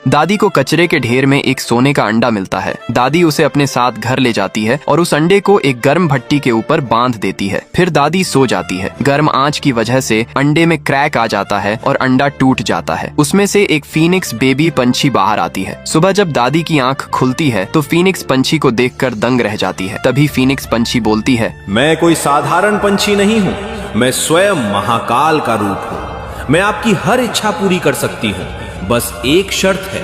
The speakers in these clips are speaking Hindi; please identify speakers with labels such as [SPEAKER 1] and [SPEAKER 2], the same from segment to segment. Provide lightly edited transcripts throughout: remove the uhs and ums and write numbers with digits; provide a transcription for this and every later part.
[SPEAKER 1] दादी को कचरे के ढेर में एक सोने का अंडा मिलता है। दादी उसे अपने साथ घर ले जाती है और उस अंडे को एक गर्म भट्टी के ऊपर बांध देती है। फिर दादी सो जाती है। गर्म आंच की वजह से अंडे में क्रैक आ जाता है और अंडा टूट जाता है। उसमें से एक फीनिक्स बेबी पंछी बाहर आती है। सुबह जब दादी की आंख खुलती है तो फीनिक्स पंछी को देखकर दंग रह जाती है। तभी फीनिक्स पंछी बोलती है,
[SPEAKER 2] मैं कोई साधारण पंछी नहीं हूँ, मैं स्वयं महाकाल का रूप हूँ। मैं आपकी हर इच्छा पूरी कर सकती हूँ, बस एक शर्त है,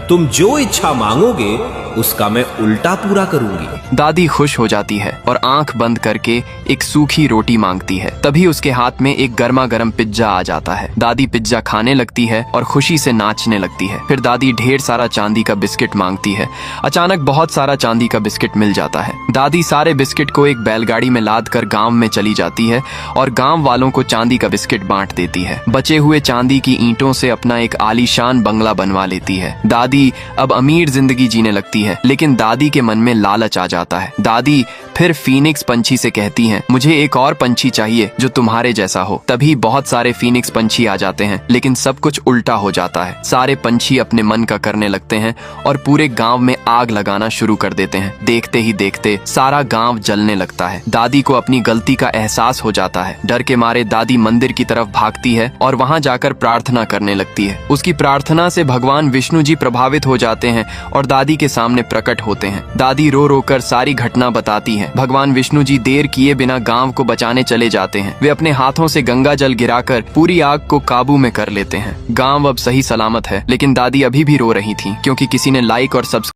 [SPEAKER 2] तुम जो इच्छा मांगोगे उसका मैं उल्टा पूरा करूंगी।
[SPEAKER 1] दादी खुश हो जाती है और आंख बंद करके एक सूखी रोटी मांगती है। तभी उसके हाथ में एक गर्मा गर्म पिज्जा आ जाता है। दादी पिज्जा खाने लगती है और खुशी से नाचने लगती है। फिर दादी ढेर सारा चांदी का बिस्किट मांगती है। अचानक बहुत सारा चांदी का बिस्किट मिल जाता है। दादी सारे बिस्किट को एक बैलगाड़ी में लाद कर गाँव में चली जाती है और गाँव वालों को चांदी का बिस्किट बांट देती है। बचे हुए चांदी की ईंटों से अपना एक आलीशान बंगला बनवा लेती है। दादी अब अमीर जिंदगी जीने लगती है, लेकिन दादी के मन में लालच आ जाता है। दादी फिर फीनिक्स पंछी से कहती हैं, मुझे एक और पंछी चाहिए जो तुम्हारे जैसा हो। तभी बहुत सारे फीनिक्स पंछी आ जाते हैं, लेकिन सब कुछ उल्टा हो जाता है। सारे पंछी अपने मन का करने लगते हैं और पूरे गांव में आग लगाना शुरू कर देते हैं। देखते ही देखते सारा गांव जलने लगता है। दादी को अपनी गलती का एहसास हो जाता है। डर के मारे दादी मंदिर की तरफ भागती है और वहां जाकर प्रार्थना करने लगती है। उसकी प्रार्थना से भगवान विष्णु जी प्रभावित हो जाते हैं और दादी के सामने प्रकट होते हैं। दादी रो रो कर सारी घटना बताती है। भगवान विष्णु जी देर किए बिना गांव को बचाने चले जाते हैं। वे अपने हाथों से गंगा जल गिराकर पूरी आग को काबू में कर लेते हैं। गांव अब सही सलामत है, लेकिन दादी अभी भी रो रही थी क्योंकि किसी ने लाइक और सब्सक्राइब